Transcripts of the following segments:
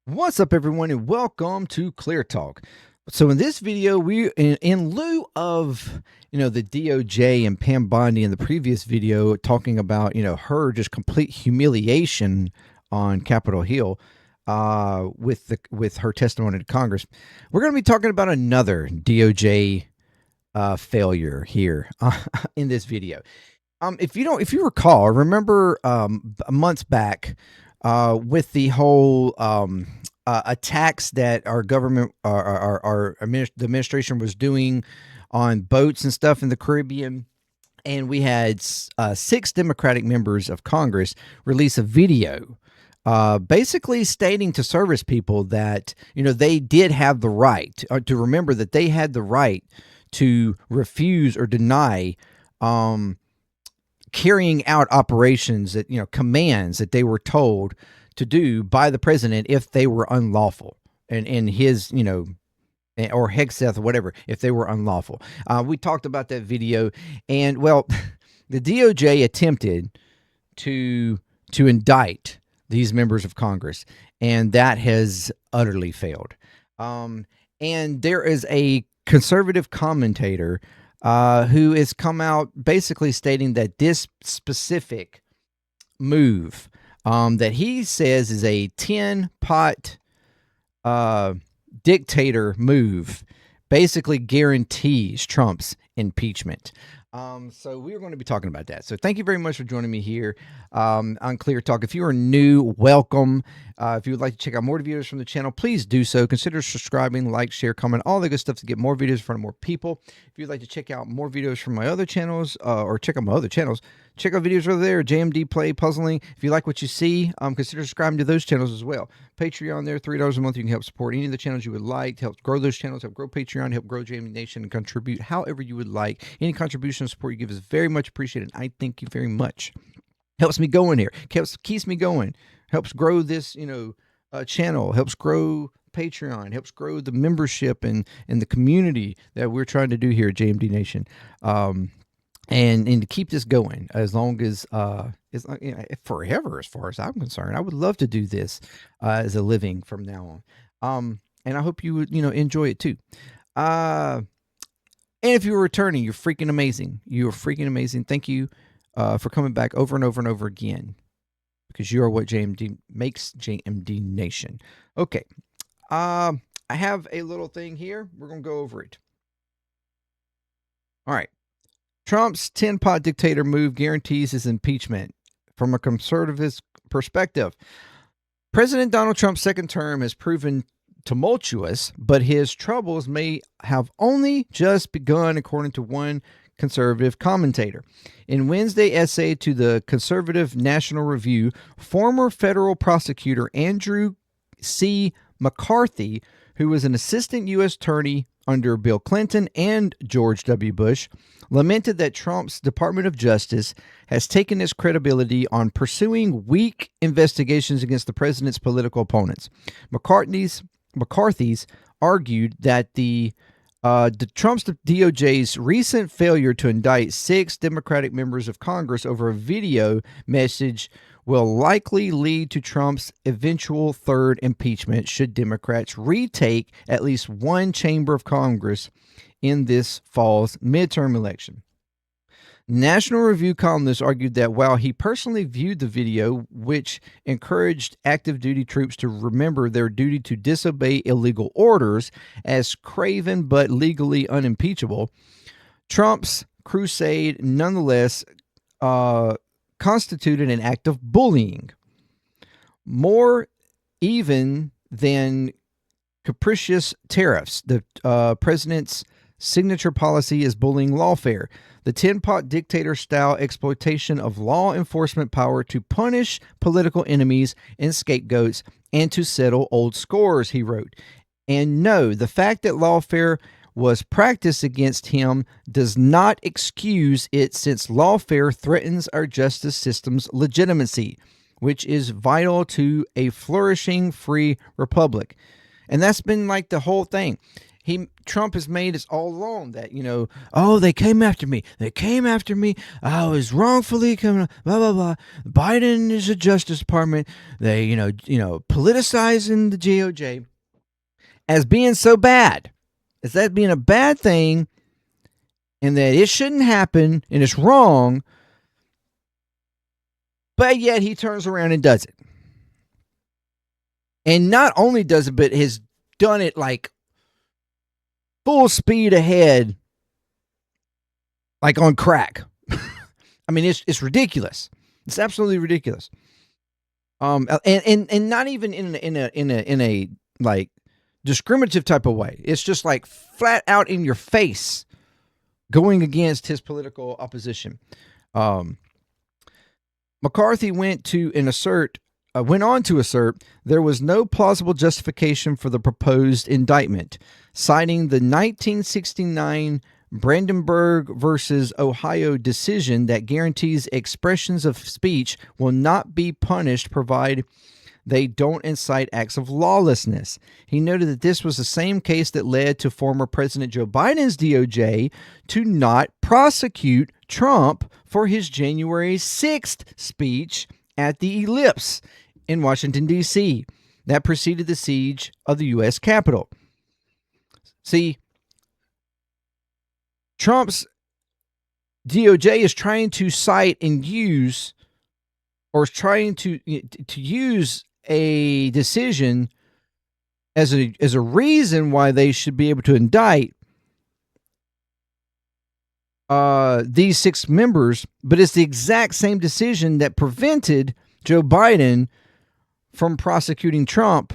What's up, everyone, and welcome to ClearTalk. So, in this video, in lieu of the DOJ and Pam Bondi in the previous video talking about her just complete humiliation on Capitol Hill, with her testimony to Congress, we're going to be talking about another DOJ failure here in this video. If you recall, remember months back with the whole attacks that our government, the administration was doing on boats and stuff in the Caribbean. And we had 6 Democratic members of Congress release a video basically stating to service people that, they did have the right to remember that they had the right to refuse or deny carrying out operations that, commands that they were told to do by the president if they were unlawful and in his, or Hexeth or whatever, if they were unlawful. We talked about that video, and well, the DOJ attempted to indict these members of Congress, and that has utterly failed. And there is a conservative commentator who has come out basically stating that this specific move that he says is a 10-pot dictator move basically guarantees Trump's impeachment. So we're going to be talking about that. So thank you very much for joining me here on Clear Talk. If you are new, welcome. If you would like to check out more videos from the channel, please do so. Consider subscribing, like, share, comment, all the good stuff to get more videos in front of more people. If you'd like to check out more videos from my other channels, or check out my other channels, check out videos over there, JMDPLAY, Puzzling. If you like what you see, consider subscribing to those channels as well. Patreon there, $3 a month. You can help support any of the channels you would like to help grow those channels, help grow Patreon, help grow JMD Nation, and contribute however you would like. Any contribution and support you give is very much appreciated. I thank you very much. Helps me going here. Keeps me going. Helps grow this, channel. Helps grow Patreon. Helps grow the membership and the community that we're trying to do here at JMD Nation. And to keep this going as long as forever, as far as I'm concerned. I would love to do this as a living from now on. And I hope you would enjoy it too. And if you're returning, you're freaking amazing. You are freaking amazing. Thank you for coming back over and over and over again, because you are what JMD makes JMD Nation. Okay. I have a little thing here. We're going to go over it. All right. Trump's 10-pot dictator move guarantees his impeachment. From a conservative perspective, President Donald Trump's second term has proven tumultuous, but his troubles may have only just begun, according to one conservative commentator. In Wednesday's essay to the conservative National Review, former federal prosecutor Andrew C. McCarthy, who was an assistant U.S. attorney under Bill Clinton and George W. Bush, lamented that Trump's Department of Justice has taken its credibility on pursuing weak investigations against the president's political opponents. McCarthy's argued that the Trump's DOJ's recent failure to indict 6 Democratic members of Congress over a video message will likely lead to Trump's eventual third impeachment should Democrats retake at least one chamber of Congress in this fall's midterm election. National Review columnist argued that while he personally viewed the video, which encouraged active duty troops to remember their duty to disobey illegal orders, as craven but legally unimpeachable, Trump's crusade nonetheless constituted an act of bullying, more even than capricious tariffs. The president's signature policy is bullying lawfare, the 10-pot dictator-style exploitation of law enforcement power to punish political enemies and scapegoats and to settle old scores, he wrote. And no, the fact that lawfare was practiced against him does not excuse it, since lawfare threatens our justice system's legitimacy, which is vital to a flourishing free republic. And that's been like the whole thing. Trump has made us all along that, oh, they came after me. I was wrongfully coming, blah, blah, blah. Biden is a Justice Department. They, politicizing the DOJ as being so bad. As that being a bad thing and that it shouldn't happen and it's wrong. But yet he turns around and does it. And not only does it, but has done it like full speed ahead, like on crack. I mean, it's ridiculous. It's absolutely ridiculous. And not even in a like discriminative type of way. It's just like flat out in your face, going against his political opposition. McCarthy went on to assert there was no plausible justification for the proposed indictment, citing the 1969 Brandenburg versus Ohio decision that guarantees expressions of speech will not be punished provided they don't incite acts of lawlessness. He noted that this was the same case that led to former President Joe Biden's DOJ to not prosecute Trump for his January 6th speech at the Ellipse in Washington, D.C. that preceded the siege of the U.S. Capitol. See, Trump's DOJ is trying to cite and use, or is trying to use a decision as a reason why they should be able to indict these 6 members, but it's the exact same decision that prevented Joe Biden from prosecuting Trump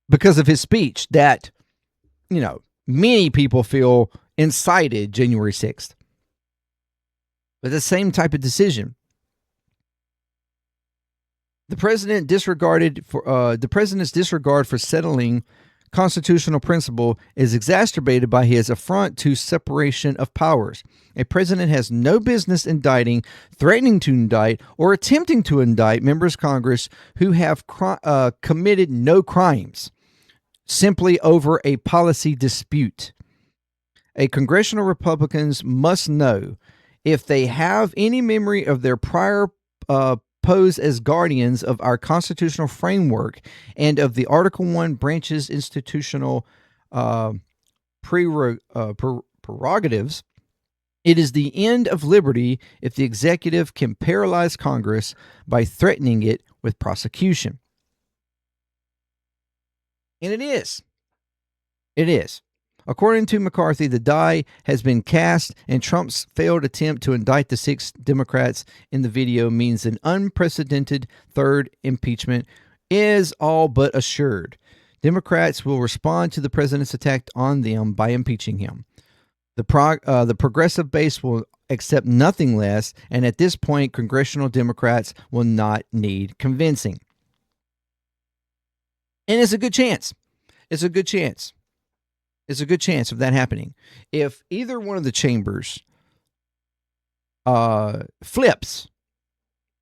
because of his speech that, many people feel incited January 6th. But the same type of decision. The president's disregard for settling constitutional principle is exacerbated by his affront to separation of powers. A president has no business indicting, threatening to indict, or attempting to indict members of Congress who have committed no crimes, simply over a policy dispute. A congressional Republicans must know, if they have any memory of their prior pose as guardians of our constitutional framework and of the Article 1 branch's institutional prerogatives, it is the end of liberty if the executive can paralyze Congress by threatening it with prosecution. And it is. It is. According to McCarthy, the die has been cast, and Trump's failed attempt to indict the 6 Democrats in the video means an unprecedented third impeachment is all but assured. Democrats will respond to the president's attack on them by impeaching him. The progressive base will accept nothing less, and at this point, congressional Democrats will not need convincing. And it's a good chance. It's a good chance of that happening. If either one of the chambers flips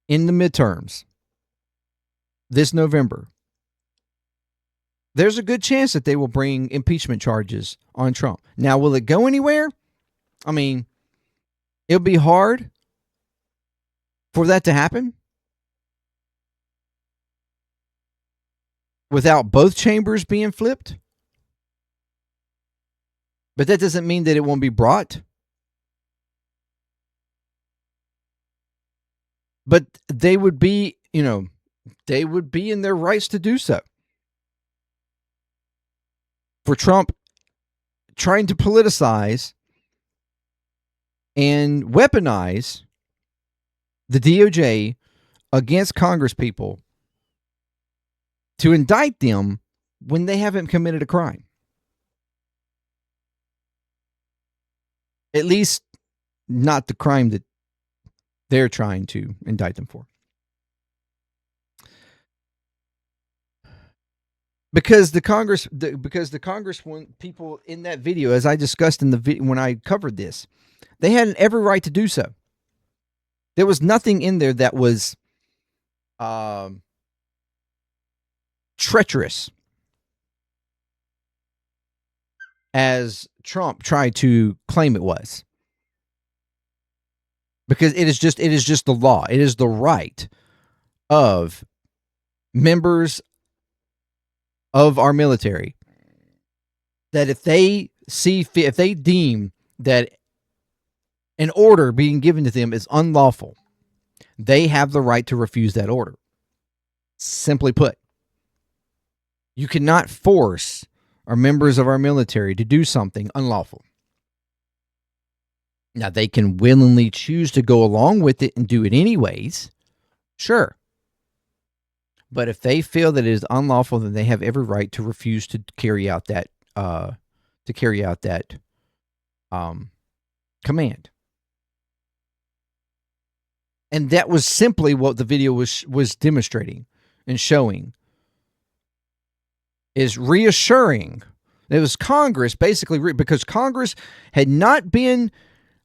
in the midterms this November, there's a good chance that they will bring impeachment charges on Trump. Now, will it go anywhere? I mean, it'll be hard for that to happen without both chambers being flipped. But that doesn't mean that it won't be brought. But they would be, they would be in their rights to do so. For Trump trying to politicize and weaponize the DOJ against Congress people to indict them when they haven't committed a crime. At least not the crime that they're trying to indict them for. Because the Congress people in that video, as I discussed in the video when I covered this, they had every right to do so. There was nothing in there that was treacherous. as Trump tried to claim it was. Because it is just the law. It is the right of members of our military that if they deem that an order being given to them is unlawful, they have the right to refuse that order. Simply put, you cannot force our members of our military to do something unlawful. Now, they can willingly choose to go along with it and do it anyways. Sure. But if they feel that it is unlawful, then they have every right to refuse to carry out that command. And that was simply what the video was demonstrating and showing. Is reassuring. It was Congress basically because Congress had not been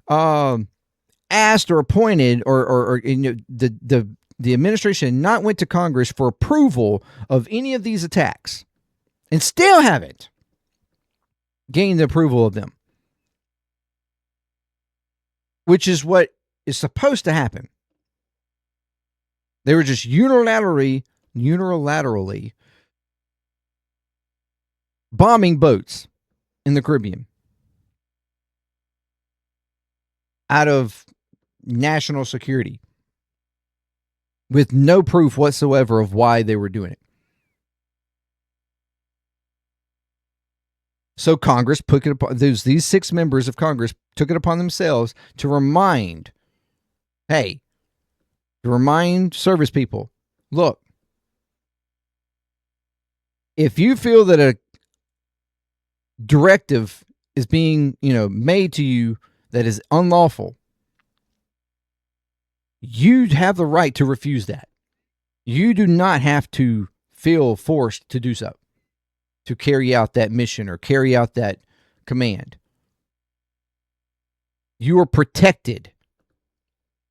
asked or appointed, or the administration had not went to Congress for approval of any of these attacks, and still haven't gained the approval of them, which is what is supposed to happen. They were just unilaterally bombing boats in the Caribbean out of national security with no proof whatsoever of why they were doing it. So Congress put it upon these 6 members of Congress took it upon themselves to remind service people, look, if you feel that a directive is being, made to you that is unlawful, you have the right to refuse that. You do not have to feel forced to do so, to carry out that mission or carry out that command. You are protected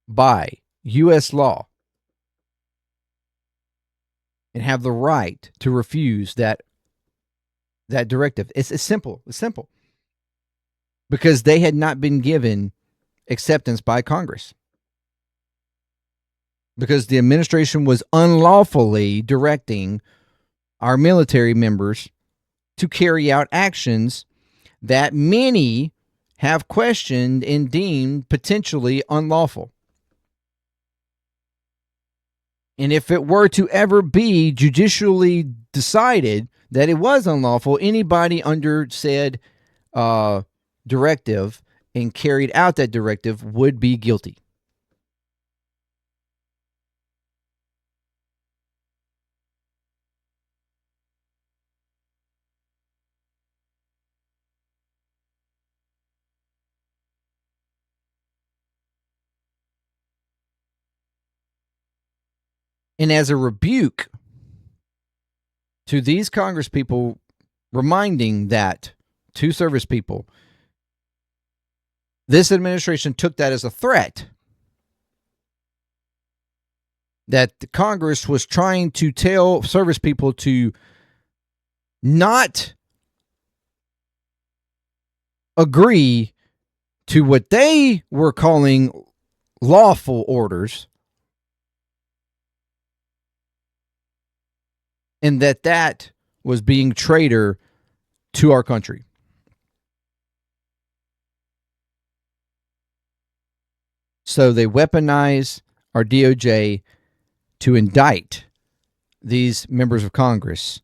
by U.S. law and have the right to refuse that directive. It's simple. It's simple. Because they had not been given acceptance by Congress. Because the administration was unlawfully directing our military members to carry out actions that many have questioned and deemed potentially unlawful. And if it were to ever be judicially decided that it was unlawful, anybody under said directive and carried out that directive would be guilty. And as a rebuke to these Congress people, reminding that to service people, this administration took that as a threat that the Congress was trying to tell service people to not agree to what they were calling lawful orders, and that was being traitor to our country. So they weaponize our DOJ to indict these members of Congress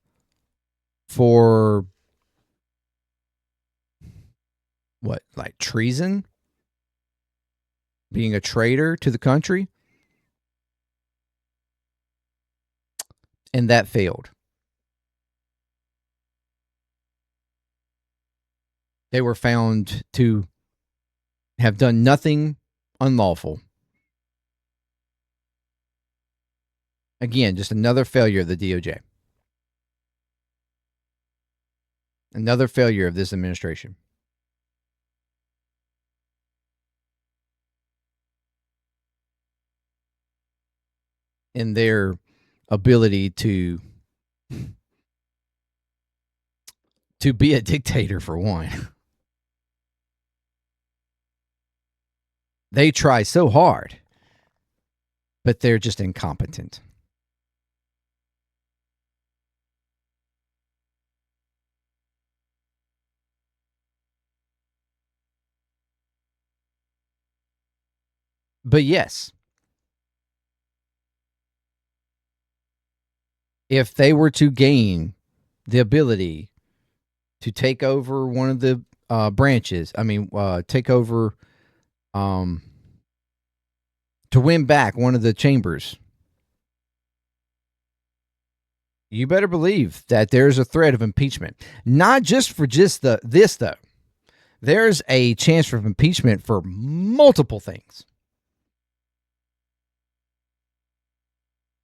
for what, like treason? Being a traitor to the country? And that failed. They were found to have done nothing unlawful. Again, just another failure of the DOJ. Another failure of this administration. In their ability to to be a dictator, for one. They try so hard, but they're just incompetent. But yes, if they were to gain the ability to take over one of the branches, take over, to win back one of the chambers, you better believe that there's a threat of impeachment. Not just for just this, though. There's a chance for impeachment for multiple things.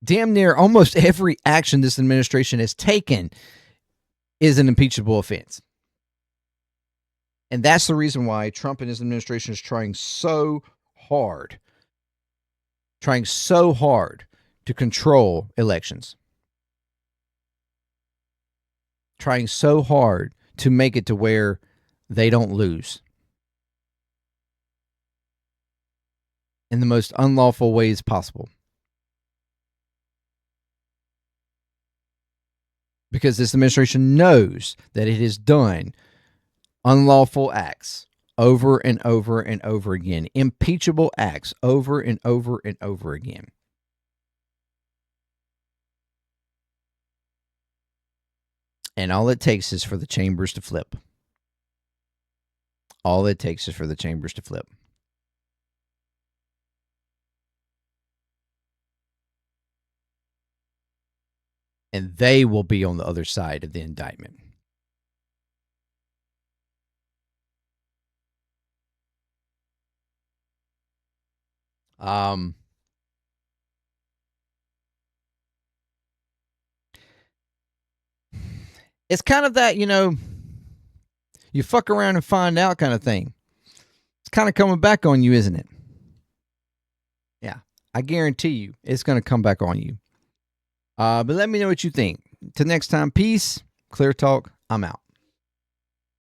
Damn near almost every action this administration has taken is an impeachable offense. And that's the reason why Trump and his administration is trying so hard to control elections. Trying so hard to make it to where they don't lose in the most unlawful ways possible. Because this administration knows that it has done unlawful acts over and over and over again, impeachable acts over and over and over again. And all it takes is for the chambers to flip. All it takes is for the chambers to flip. And they will be on the other side of the indictment. It's kind of that, you fuck around and find out kind of thing. It's kind of coming back on you, isn't it? Yeah, I guarantee you it's going to come back on you. But let me know what you think. Till next time, peace. Clear Talk. I'm out.